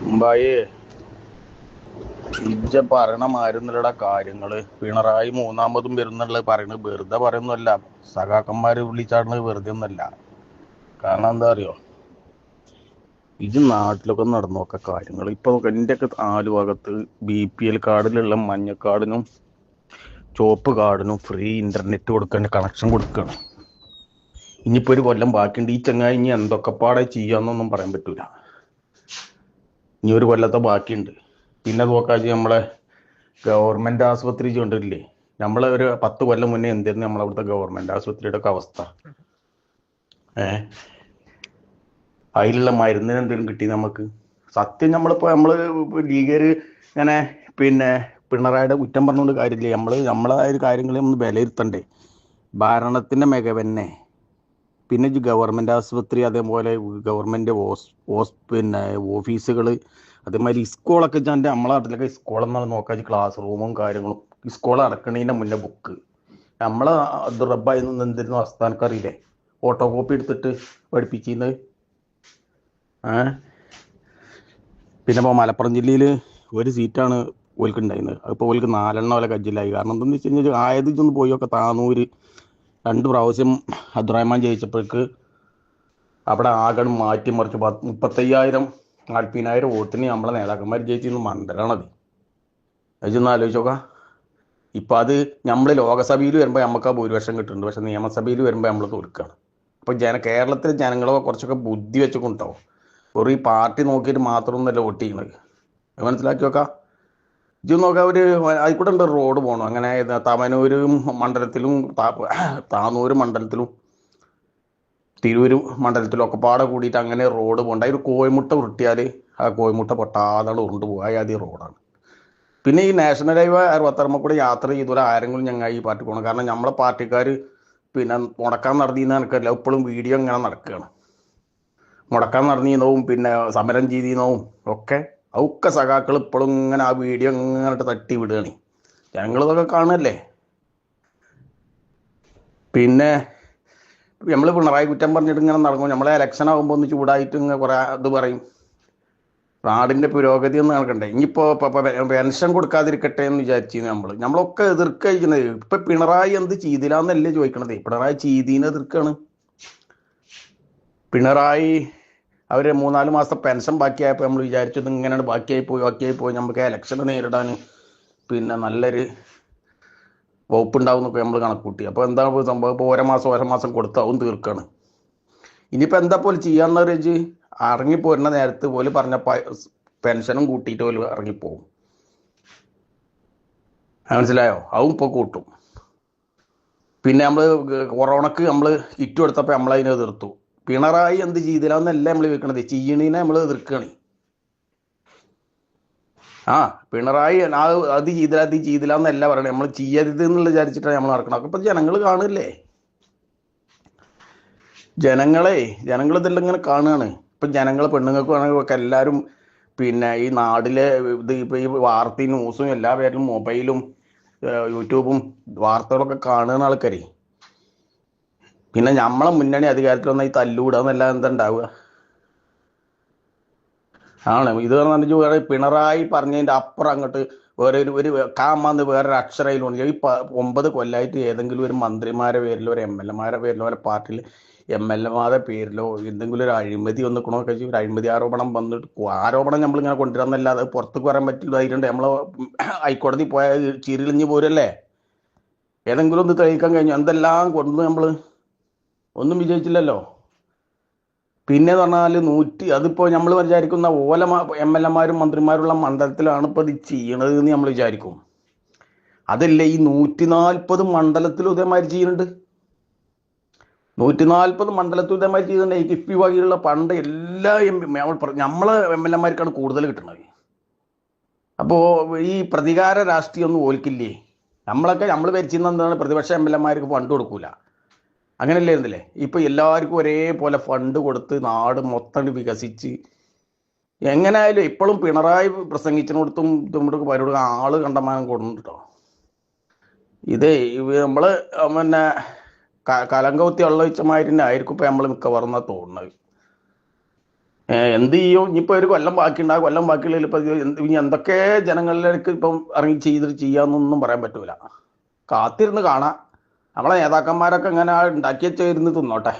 മുമ്പായി ഇജ്ജ പറയണമായിരുന്നില്ലടാ കാര്യങ്ങള്. പിണറായി മൂന്നാമതും വരുന്നുള്ള പറയുന്നത് വെറുതെ പറയുന്നല്ല. സഖാക്കന്മാര് വിളിച്ചാടുന്നത് വെറുതെ ഒന്നല്ല. കാരണം എന്താ അറിയോ, ഇത് നാട്ടിലൊക്കെ നടന്നു നോക്ക കാര്യങ്ങൾ. ഇപ്പൊ എൻ്റെ ഒക്കെ ആലുഭാഗത്ത് BPL കാർഡിലുള്ള മഞ്ഞക്കാർഡിനും ചുവപ്പ് കാർഡിനും ഫ്രീ ഇന്റർനെറ്റ് കൊടുക്കേണ്ട കണക്ഷൻ കൊടുക്കണം. ഇനിയിപ്പോ ഒരു കൊല്ലം ബാക്കിയുണ്ട്. ഈ ചങ്ങായി ഇനി എന്തൊക്കെ പാടെ ചെയ്യാന്നൊന്നും പറയാൻ പറ്റൂല. ഇനി ഒരു കൊല്ലത്തെ ബാക്കിയുണ്ട്. പിന്നെ നോക്കാച്ച് നമ്മളെ ഗവൺമെന്റ് ആശുപത്രി കൊണ്ടില്ലേ, നമ്മളെ ഒരു 10 കൊല്ലം മുന്നേ എന്തായിരുന്നു നമ്മളവിടുത്തെ ഗവൺമെന്റ് ആശുപത്രിയുടെ ഒക്കെ അവസ്ഥ? അതിലുള്ള മരുന്നിന് എന്തെങ്കിലും കിട്ടി നമുക്ക്? സത്യം നമ്മള് ലീഗര് ഇങ്ങനെ പിന്നെ പിണറായിയുടെ കുറ്റം പറഞ്ഞുകൊണ്ട് കാര്യമില്ലേ. നമ്മളെ ഒരു കാര്യങ്ങളെ ഒന്ന് വിലയിരുത്തണ്ടേ. ഭരണത്തിന്റെ മികവന്നെ. പിന്നെ ഗവൺമെന്റ് ആശുപത്രി, അതേപോലെ ഗവൺമെന്റ് പിന്നെ ഓഫീസുകൾ, അതേമാതിരി സ്കൂളൊക്കെ നമ്മളെ നാട്ടിലൊക്കെ സ്കൂളെന്നാണ് നോക്കാൻ ക്ലാസ് റൂമും കാര്യങ്ങളും. സ്കൂൾ അടക്കണതിന്റെ മുന്നേ ബുക്ക് നമ്മളെ ദുറബായി നിന്ന് എന്തിരുന്നു അവസ്ഥ എനിക്കറിയില്ലേ. ഫോട്ടോ കോപ്പി എടുത്തിട്ട് പഠിപ്പിക്കുന്നത്. പിന്നെ ഇപ്പോൾ മലപ്പുറം ജില്ലയിൽ ഒരു സീറ്റാണ് ഓൽക്ക് ഉണ്ടായിരുന്നത്. അതിപ്പോൾ ഓൽക്ക് 4 പോലെ കജ്ജിലായി. കാരണം എന്താണെന്ന് വെച്ച് കഴിഞ്ഞാൽ ആയത് ഇതൊന്ന് പോയൊക്കെ താനൂര് 2 പ്രാവശ്യം അബ്ദുറഹ്മാൻ ജയിച്ചപ്പോഴേക്ക് അവിടെ ആകെ മാറ്റിമറിച്ച് 35,000 40,000 വോട്ടിന് നമ്മളെ നേതാക്കന്മാർ ജയിച്ചിരുന്ന മണ്ഡലമാണത്. അതൊന്ന് ആലോചിച്ച് നോക്കാം. ഇപ്പം അത് നമ്മൾ ലോകസഭയിൽ വരുമ്പോൾ നമുക്ക് ആ ഭൂരിപക്ഷം കിട്ടുന്നുണ്ട്, പക്ഷെ നിയമസഭയിൽ വരുമ്പോൾ നമ്മൾ തോൽക്കുകയാണ്. അപ്പം കേരളത്തിലെ ജനങ്ങളൊക്കെ കുറച്ചൊക്കെ ബുദ്ധി വെച്ചൊക്കെ ഉണ്ടാവും. ഒരു ഈ പാർട്ടി നോക്കിയിട്ട് മാത്രമൊന്നുമല്ല വോട്ട് ചെയ്യുന്നത്. അത് മനസ്സിലാക്കി നോക്കാം. ഇത് നോക്കാം, ഒരു ആയിക്കോട്ടെ ഉണ്ട് റോഡ് പോകണം. അങ്ങനെ തവനൂര് മണ്ഡലത്തിലും താനൂര് മണ്ഡലത്തിലും തിരൂര് മണ്ഡലത്തിലും ഒക്കെ പാടെ കൂടിയിട്ട് അങ്ങനെ റോഡ് പോകണ്ട. ഒരു കോഴിമുട്ട ഉരുട്ടിയാൽ ആ കോഴിമുട്ട പൊട്ടാതാണ് ഉരുണ്ട് പോകുക. ആദ്യം റോഡാണ്. പിന്നെ ഈ നാഷണൽ ഹൈവേ 66 കൂടെ യാത്ര ചെയ്തോലെ ആരെങ്കിലും ഞങ്ങൾ ഈ പാർട്ടി പോകണം. കാരണം നമ്മളെ പാർട്ടിക്കാർ പിന്നെ മുടക്കാൻ നടന്നിന്ന് എനിക്കല്ല, ഇപ്പോഴും വീഡിയോ ഇങ്ങനെ നടക്കുകയാണ്. മുടക്കാൻ നടന്നിന്നവും പിന്നെ സമരം ചെയ്തിന്നവും ഒക്കെ സഖാക്കൾ ഇപ്പോഴും ഇങ്ങനെ ആ വീഡിയോ ഇങ്ങനെ തട്ടി വിടുകയാണ്. ജനങ്ങളിതൊക്കെ കാണുമല്ലേ. പിന്നെ നമ്മൾ പിണറായി കുറ്റം പറഞ്ഞിട്ട് ഇങ്ങനെ നടക്കും. നമ്മളെ ഇലക്ഷൻ ആകുമ്പോൾ ഒന്ന് ചൂടായിട്ട് ഇങ്ങനെ കുറെ ഇത് പറയും. നാടിന്റെ പുരോഗതി ഒന്ന് നടക്കണ്ടേ. ഇനിയിപ്പോ പെൻഷൻ കൊടുക്കാതിരിക്കട്ടെ എന്ന് വിചാരിച്ചിരുന്നു. നമ്മളൊക്കെ എതിർക്കുന്നത്. ഇപ്പൊ പിണറായി എന്ത് ചെയ്തില്ലാന്നല്ലേ ചോദിക്കണത്. പിണറായി ചെയ്തീനെ എതിർക്കാണ്. പിണറായി അവര് 3-4 മാസത്തെ പെൻഷൻ ബാക്കിയായപ്പോൾ നമ്മൾ വിചാരിച്ചത് ഇങ്ങനെയാണ് ബാക്കിയായി പോയി നമുക്ക് ഇലക്ഷൻ നേരിടാൻ പിന്നെ നല്ലൊരു വകുപ്പുണ്ടാവും എന്നൊക്കെ നമ്മൾ കണക്കൂട്ടി. അപ്പോൾ എന്താ സംഭവം? ഇപ്പോൾ ഓരോ മാസം കൊടുത്താവും തീർക്കാണ്. ഇനിയിപ്പോൾ എന്താ പോലെ ചെയ്യാന്ന് വെച്ച് ഇറങ്ങിപ്പോരുന്ന നേരത്ത് പോലെ പറഞ്ഞ പെൻഷനും കൂട്ടിയിട്ട് പോലും ഇറങ്ങിപ്പോവും. മനസ്സിലായോ? അതും ഇപ്പോൾ കൂട്ടും. പിന്നെ നമ്മൾ കൊറോണക്ക് നമ്മൾ കിറ്റ് കൊടുത്തപ്പോൾ നമ്മളതിനെ എതിർത്തു. പിണറായി എന്ത് ചെയ്തില്ലാന്നല്ല നമ്മൾ വെക്കണത്, ചെയ്യണീനെ നമ്മൾ എതിർക്കുകയാണ്. പിണറായി അത് ചെയ്തില്ല എന്നല്ല പറയണേ. നമ്മൾ ചെയ്യരുത് എന്നുള്ള വിചാരിച്ചിട്ടാണ് നമ്മൾ നടക്കണം. അപ്പൊ ജനങ്ങൾ കാണില്ലേ. ജനങ്ങൾ ഇതെല്ലാം ഇങ്ങനെ കാണുകയാണ്. ഇപ്പൊ ജനങ്ങൾ പെണ്ണുങ്ങൾക്ക് വേണമെങ്കിൽ എല്ലാവരും പിന്നെ ഈ നാട്ടിലെ ഇത് ഇപ്പൊ ഈ വാർത്തയും ന്യൂസും എല്ലാ പേരിലും മൊബൈലും യൂട്യൂബും വാർത്തകളൊക്കെ കാണുന്ന ആൾക്കാരെ. പിന്നെ നമ്മളെ മുന്നണി അധികാരത്തിൽ വന്നാൽ ഈ തല്ലൂടാന്നല്ല എന്താ ഉണ്ടാവുക? ഇത് പറഞ്ഞാൽ പിണറായി പറഞ്ഞതിന്റെ അപ്പുറം അങ്ങോട്ട് ഒരു കാമാന്ന് വേറൊരു അക്ഷരയിലുണ്ട്. ഈ 9 കൊല്ലായിട്ട് ഏതെങ്കിലും ഒരു മന്ത്രിമാരെ പേരിലോ ഒരു MLA പേരിലോ ഒരു പാർട്ടിയിൽ MLA പേരിലോ എന്തെങ്കിലും ഒരു അഴിമതി വന്നിക്കണോക്കെ ഒരു അഴിമതി ആരോപണം വന്നിട്ട് ആരോപണം നമ്മളിങ്ങനെ കൊണ്ടുവരാന്നല്ലാതെ പുറത്തേക്ക് പറയാൻ പറ്റില്ലായിട്ടുണ്ട്. നമ്മളെ ഹൈക്കോടതി പോയാൽ ചിരിളിഞ്ഞ് പോരല്ലേ. ഏതെങ്കിലും ഒന്ന് തെളിയിക്കാൻ കഴിഞ്ഞു? എന്തെല്ലാം കൊണ്ടു നമ്മള് ഒന്നും വിജയിച്ചില്ലല്ലോ. പിന്നെ പറഞ്ഞാൽ അതിപ്പോ നമ്മൾ വിചാരിക്കുന്ന ഓല MLA മന്ത്രിമാരുള്ള മണ്ഡലത്തിലാണ് ഇപ്പൊ ഇത് ചെയ്യണത് എന്ന് നമ്മൾ വിചാരിക്കും. അതല്ലേ ഈ 140 മണ്ഡലത്തിലും ഇതേമാതിരി ചെയ്യുന്നുണ്ട്. 140 മണ്ഡലത്തിൽ ഇതേമാതിരി ചെയ്യുന്നുണ്ട്. ഈ കിഫ്ബി വകയിലുള്ള ഫണ്ട് എല്ലാ നമ്മളെ MLA കൂടുതൽ കിട്ടണത്. അപ്പോ ഈ പ്രതികാര രാഷ്ട്രീയം ഒന്നും ഓൽക്കില്ലേ. നമ്മൾ ഭരിച്ചിരുന്ന എന്താണ്, പ്രതിപക്ഷ MLA ഫണ്ട് കൊടുക്കൂല. അങ്ങനെയല്ലേ ഇരുന്നില്ലേ. ഇപ്പൊ എല്ലാവർക്കും ഒരേപോലെ ഫണ്ട് കൊടുത്ത് നാട് മൊത്തം വികസിച്ച് എങ്ങനെയായാലും ഇപ്പോഴും പിണറായി പ്രസംഗിച്ചിടത്തും നമ്മുടെ പരിപാടി ആള് കണ്ടമാനം കൊടുത്തിട്ടോ. നമ്മള് പിന്നെ കലങ്കൗത്തി വെള്ളമൊഴിച്ചമാതിരി ആയിരിക്കും ഇപ്പൊ നമ്മൾ മിക്കവാറും തോന്നുന്നത്. എന്ത് ചെയ്യും ഇനിയിപ്പോൾ ഒരു കൊല്ലം ബാക്കിയുണ്ട്. ആ കൊല്ലം ബാക്കിയുള്ളതിൽ ഇപ്പം ഇനി എന്തൊക്കെ ജനങ്ങളിലേക്ക് ഇപ്പം ഇറങ്ങി ചെയ്തിട്ട് ചെയ്യാന്നൊന്നും പറയാൻ പറ്റൂല. കാത്തിരുന്ന് കാണാം. നമ്മളെ നേതാക്കന്മാരൊക്കെ ഇങ്ങനെ ഉണ്ടാക്കി വെച്ചിരുന്ന് തിന്നോട്ടെ.